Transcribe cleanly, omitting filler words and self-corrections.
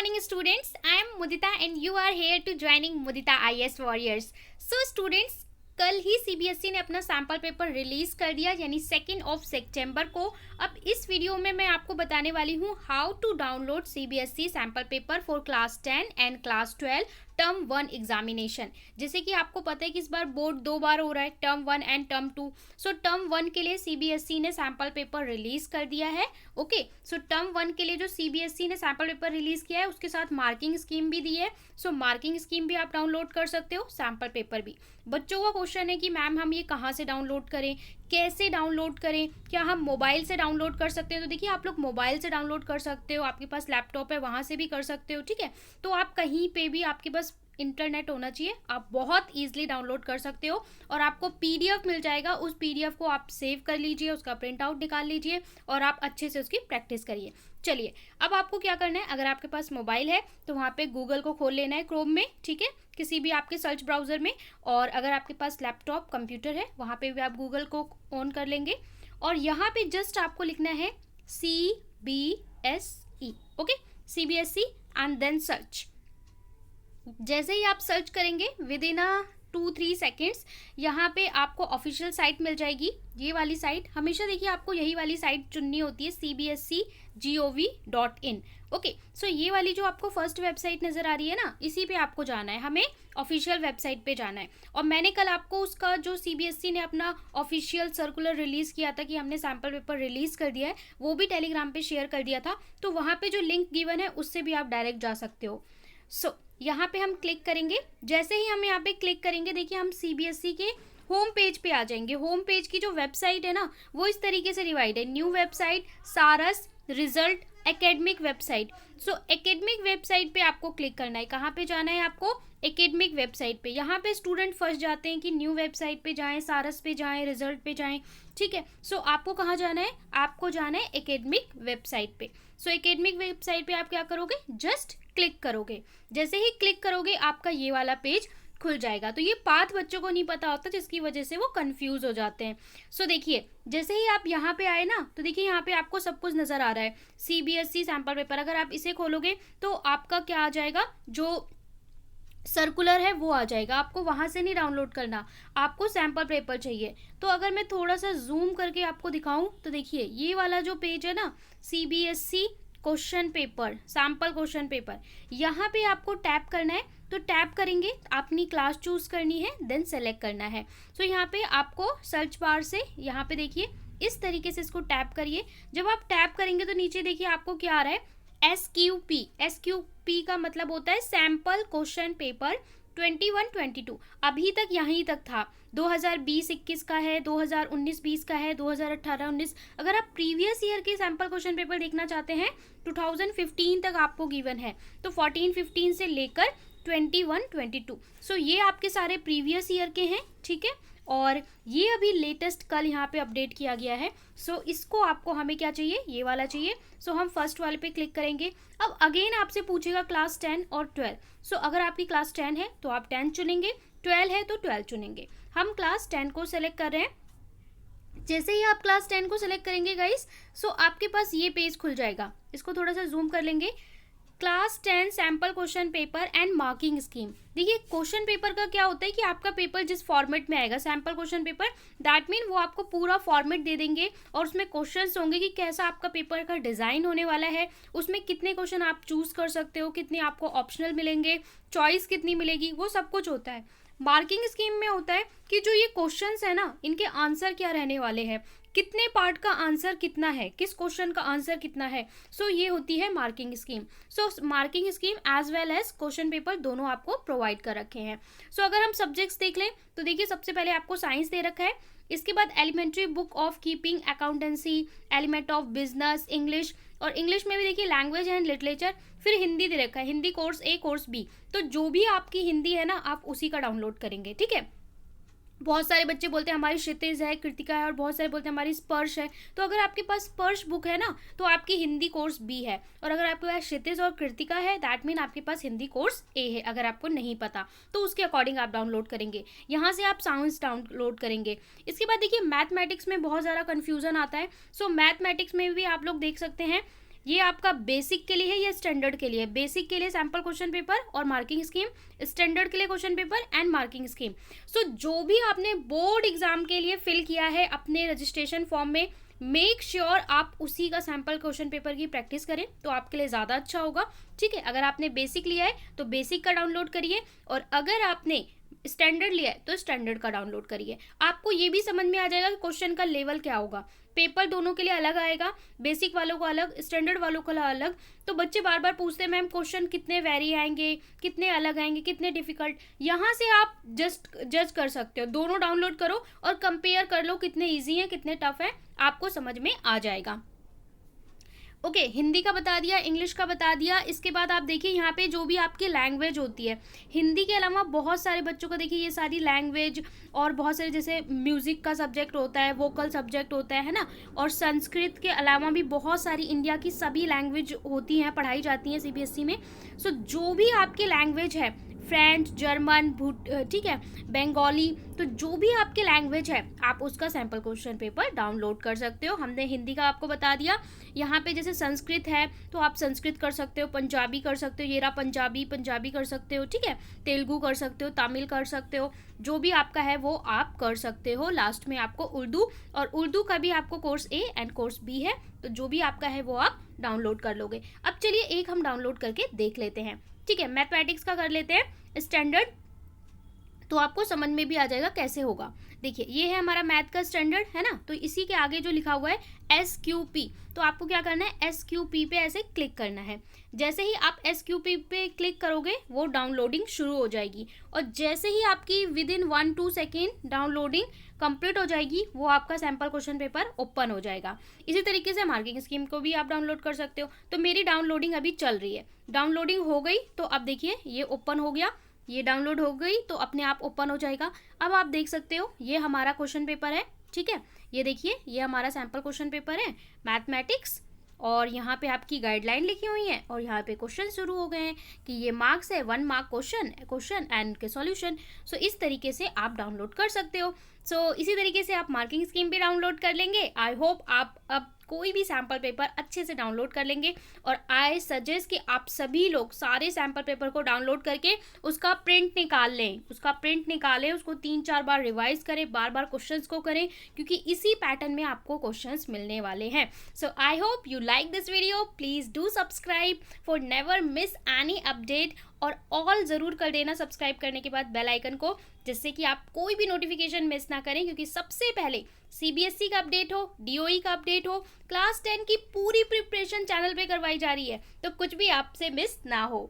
morning students. I am Mudita and you are here to joining Mudita IS Warriors. So students, कल ही CBSE ने अपना sample paper release कर दिया यानी 2 सितंबर को। अब इस वीडियो में मैं आपको बताने वाली हूँ how to download CBSE sample paper for class 10 and class 12 term 1 examination. जैसे कि आपको पता है कि इस बार बोर्ड 2 बार हो रहा है, term 1 and term 2। So term 1 के लिए सीबीएसई ने सैम्पल पेपर रिलीज कर दिया है। ओके, सो टर्म 1 के लिए जो सीबीएसई ने सैम्पल पेपर रिलीज किया है उसके साथ मार्किंग स्कीम भी दी है। सो मार्किंग स्कीम भी आप डाउनलोड कर सकते हो, सैम्पल पेपर भी। बच्चों का क्वेश्चन है कि मैम हम ये कहाँ से डाउनलोड करें, कैसे डाउनलोड करें, क्या हम मोबाइल से डाउनलोड कर सकते हैं? तो देखिए, आप लोग मोबाइल से डाउनलोड कर सकते हो, आपके पास लैपटॉप है वहाँ से भी कर सकते हो, ठीक है। तो आप कहीं पे भी आपके पास इंटरनेट होना चाहिए, आप बहुत ईजिली डाउनलोड कर सकते हो और आपको पीडीएफ मिल जाएगा। उस पीडीएफ को आप सेव कर लीजिए, उसका प्रिंट आउट निकाल लीजिए और आप अच्छे से उसकी प्रैक्टिस करिए। चलिए, अब आपको क्या करना है, अगर आपके पास मोबाइल है तो वहाँ पे गूगल को खोल लेना है क्रोम में, ठीक है, किसी भी आपके सर्च ब्राउजर में। और अगर आपके पास लैपटॉप कंप्यूटर है वहाँ पे भी आप गूगल को ऑन कर लेंगे और यहाँ पे जस्ट आपको लिखना है CBSE, okay, CBSE and then search. जैसे ही आप सर्च करेंगे विद इन 2-3 सेकेंड्स यहाँ पे आपको ऑफिशियल साइट मिल जाएगी। ये वाली साइट हमेशा देखिए, आपको यही वाली साइट चुननी होती है, cbsegov.in। ओके, सो ये वाली जो आपको फर्स्ट वेबसाइट नज़र आ रही है ना, इसी पे आपको जाना है, हमें ऑफिशियल वेबसाइट पे जाना है। और मैंने कल आपको उसका जो सीबीएसई ने अपना ऑफिशियल सर्कुलर रिलीज़ किया था कि हमने सैम्पल पेपर रिलीज़ कर दिया है, वो भी टेलीग्राम पे शेयर कर दिया था। तो वहाँ पे जो लिंक गिवन है उससे भी आप डायरेक्ट जा सकते हो। सो यहाँ पे हम क्लिक करेंगे। जैसे ही हम यहाँ पे क्लिक करेंगे, देखिए हम सीबीएसई के होम पेज पे आ जाएंगे। होम पेज की जो वेबसाइट है ना, वो इस तरीके से डिवाइड है, न्यू वेबसाइट, सारस, रिजल्ट, एकेडमिक वेबसाइट। सो एकेडमिक वेबसाइट पे आपको क्लिक करना है। कहाँ पे जाना है आपको? एकेडमिक वेबसाइट पे। यहाँ पे स्टूडेंट फंस जाते हैं कि न्यू वेबसाइट पे जाएं, सारस पे जाएं, रिजल्ट पे जाएं, ठीक है। सो आपको कहाँ जाना है? आपको जाना है एकेडमिक वेबसाइट पे। सो एकेडमिक वेबसाइट पे आप क्या करोगे? जस्ट क्लिक करोगे। जैसे ही क्लिक करोगे आपका ये वाला पेज खुल जाएगा। तो ये पाथ बच्चों को नहीं पता होता, जिसकी वजह से वो कंफ्यूज हो जाते हैं। सो देखिए, जैसे ही आप यहाँ पे आए ना, तो देखिए यहाँ पे आपको सब कुछ नज़र आ रहा है, सीबीएसई सैम्पल पेपर। अगर आप इसे खोलोगे तो आपका क्या आ जाएगा, जो सर्कुलर है वो आ जाएगा। आपको वहाँ से नहीं डाउनलोड करना, आपको सैम्पल पेपर चाहिए। तो अगर मैं थोड़ा सा जूम करके आपको दिखाऊं तो देखिए, ये वाला जो पेज है ना, CBSE question paper, sample question paper, यहाँ पे आपको टैप करना है। तो टैप करेंगे, अपनी क्लास चूज करनी है, देन सेलेक्ट करना है। सो यहाँ पे आपको सर्च बार से यहाँ पे देखिए इस तरीके से इसको टैप करिए। जब आप टैप करेंगे तो नीचे देखिए आपको क्या आ रहा है, SQP का मतलब होता है सैम्पल क्वेश्चन पेपर 21-22। अभी तक यहीं तक था, 2020-21 का है, 2019-20 का है, 2018-19। अगर आप प्रीवियस ईयर के सैम्पल क्वेश्चन पेपर देखना चाहते हैं, 2015 तक आपको गिवन है। तो 14-15 से लेकर 21-22, सो ये आपके सारे प्रीवियस ईयर के हैं, ठीक है। और ये अभी लेटेस्ट कल यहाँ पे अपडेट किया गया है। सो इसको आपको, हमें क्या चाहिए, ये वाला चाहिए। सो हम फर्स्ट वाले पे क्लिक करेंगे। अब अगेन आपसे पूछेगा क्लास 10 और 12। सो अगर आपकी क्लास 10 है तो आप 10 चुनेंगे, 12 है तो 12 चुनेंगे। हम क्लास 10 को सेलेक्ट कर रहे हैं। जैसे ही आप क्लास 10 को सेलेक्ट करेंगे गाइस, सो आपके पास ये पेज खुल जाएगा। इसको थोड़ा सा जूम कर लेंगे। Class 10 sample question paper and marking scheme. देखिए, क्वेश्चन पेपर का क्या होता है कि आपका पेपर जिस फॉर्मेट में आएगा, sample question paper, that mean वो आपको पूरा फॉर्मेट दे देंगे और उसमें क्वेश्चंस होंगे कि कैसा आपका पेपर का डिज़ाइन होने वाला है, उसमें कितने क्वेश्चन आप चूज कर सकते हो, कितने आपको ऑप्शनल मिलेंगे, चॉइस कितनी मिलेगी, वो सब कुछ होता है। मार्किंग स्कीम में होता है कि जो ये क्वेश्चंस है ना, इनके आंसर क्या रहने वाले हैं, कितने पार्ट का आंसर कितना है, किस क्वेश्चन का आंसर कितना है। सो ये होती है marking scheme. So marking scheme as well as question paper दोनों आपको प्रोवाइड कर रखे हैं। सो अगर हम सब्जेक्ट्स देख लें तो देखिए, सबसे पहले आपको साइंस दे रखा है, इसके बाद elementary book of keeping accountancy, element of business, English, और इंग्लिश में भी देखिए लैंग्वेज एंड लिटरेचर। फिर हिंदी दे रखा है, Hindi course A, course B। तो जो भी आपकी हिंदी है ना, आप उसी का डाउनलोड करेंगे, ठीक है। बहुत सारे बच्चे बोलते हैं हमारी क्षितिज है, कृतिका है, और बहुत सारे बोलते हैं हमारी स्पर्श है। तो अगर आपके पास स्पर्श बुक है ना, तो आपकी हिंदी कोर्स B है, और अगर आपके पास क्षितिज और कृतिका है, दैट मीन आपके पास हिंदी कोर्स A है। अगर आपको नहीं पता तो उसके अकॉर्डिंग आप डाउनलोड करेंगे। यहाँ से आप साइंस डाउनलोड करेंगे। इसके बाद देखिए, मैथमेटिक्स में बहुत ज़्यादा कन्फ्यूजन आता है। सो मैथमेटिक्स में भी आप लोग देख सकते हैं ये आपका बेसिक के लिए है या स्टैंडर्ड के लिए? बेसिक के लिए सैम्पल क्वेश्चन पेपर और मार्किंग स्कीम, स्टैंडर्ड के लिए question paper and marking scheme. So जो भी आपने बोर्ड एग्जाम के लिए फिल किया है अपने रजिस्ट्रेशन फॉर्म में, मेक श्योर आप उसी का सैम्पल क्वेश्चन पेपर की प्रैक्टिस करें तो आपके लिए ज़्यादा अच्छा होगा। ठीक है, अगर आपने बेसिक लिया है तो बेसिक का डाउनलोड करिए, और अगर आपने स्टैंडर्ड लिया है तो स्टैंडर्ड का डाउनलोड करिए। आपको ये भी समझ में आ जाएगा कि क्वेश्चन का लेवल क्या होगा। पेपर दोनों के लिए अलग आएगा, बेसिक वालों को अलग, स्टैंडर्ड वालों को अलग। तो बच्चे बार बार पूछते हैं मैम क्वेश्चन कितने वेरी आएंगे, कितने अलग आएंगे, कितने डिफिकल्ट। यहाँ से आप जस्ट जज कर सकते हो, दोनों डाउनलोड करो और कंपेयर कर लो कितने ईजी हैं कितने टफ है, आपको समझ में आ जाएगा। ओके, हिंदी का बता दिया, इंग्लिश का बता दिया। इसके बाद आप देखिए यहाँ पे जो भी आपकी लैंग्वेज होती है, हिंदी के अलावा बहुत सारे बच्चों का देखिए ये सारी लैंग्वेज और बहुत सारे जैसे म्यूज़िक का सब्जेक्ट होता है, वोकल सब्जेक्ट होता है ना, और संस्कृत के अलावा भी बहुत सारी इंडिया की सभी लैंग्वेज होती हैं, पढ़ाई जाती हैं सीबीएसई में। सो जो भी आपकी लैंग्वेज है, फ्रेंच, जर्मन, ठीक है, बंगाली, तो जो भी आपकी लैंग्वेज है आप उसका सैम्पल क्वेश्चन पेपर डाउनलोड कर सकते हो। हमने हिंदी का आपको बता दिया। यहाँ पे जैसे संस्कृत है तो आप संस्कृत कर सकते हो, पंजाबी कर सकते हो, ये रहा पंजाबी कर सकते हो, ठीक है, तेलुगु कर सकते हो, तमिल कर सकते हो, जो भी आपका है वो आप कर सकते हो। लास्ट में आपको उर्दू, और उर्दू का भी आपको course A and course B है, तो जो भी आपका है वो आप डाउनलोड कर लोगे। अब चलिए एक हम डाउनलोड करके देख लेते हैं। ठीक है, मैथमेटिक्स का कर लेते हैं स्टैंडर्ड, तो आपको समझ में भी आ जाएगा कैसे होगा। देखिए ये है हमारा मैथ का स्टैंडर्ड, है ना, तो इसी के आगे जो लिखा हुआ है SQP, तो आपको क्या करना है, SQP पे ऐसे क्लिक करना है। जैसे ही आप SQP पे क्लिक करोगे वो डाउनलोडिंग शुरू हो जाएगी, और जैसे ही आपकी with in 1-2 second downloading complete हो जाएगी वो आपका सैम्पल क्वेश्चन पेपर ओपन हो जाएगा। इसी तरीके से मार्किंग स्कीम को भी आप डाउनलोड कर सकते हो। तो मेरी डाउनलोडिंग अभी चल रही है, डाउनलोडिंग हो गई तो अब देखिए ये ओपन हो गया, ये डाउनलोड हो गई तो अपने आप ओपन हो जाएगा। अब आप देख सकते हो ये हमारा क्वेश्चन पेपर है। ठीक है, ये देखिए ये हमारा सैम्पल क्वेश्चन पेपर है मैथमेटिक्स, और यहाँ पे आपकी गाइडलाइन लिखी हुई है, और यहाँ पे क्वेश्चन शुरू हो गए हैं कि ये मार्क्स है 1 मार्क क्वेश्चन एंड के सॉल्यूशन। सो इस तरीके से आप डाउनलोड कर सकते हो। सो इसी तरीके से आप मार्किंग स्कीम भी डाउनलोड कर लेंगे। आई होप आप अब कोई भी सैम्पल पेपर अच्छे से डाउनलोड कर लेंगे, और आई सजेस्ट कि आप सभी लोग सारे सैम्पल पेपर को डाउनलोड करके उसका प्रिंट निकाल लें, उसको 3-4 बार रिवाइज करें, बार बार क्वेश्चंस को करें, क्योंकि इसी पैटर्न में आपको क्वेश्चंस मिलने वाले हैं। So I hope you like this video, please do subscribe for never miss any update, और ऑल ज़रूर कर देना सब्सक्राइब करने के बाद बेल आइकन को, जिससे कि आप कोई भी नोटिफिकेशन मिस ना करें, क्योंकि सबसे पहले सीबीएसई का अपडेट हो, डीओई का अपडेट हो, क्लास 10 की पूरी प्रिपरेशन चैनल पे करवाई जा रही है, तो कुछ भी आपसे मिस ना हो।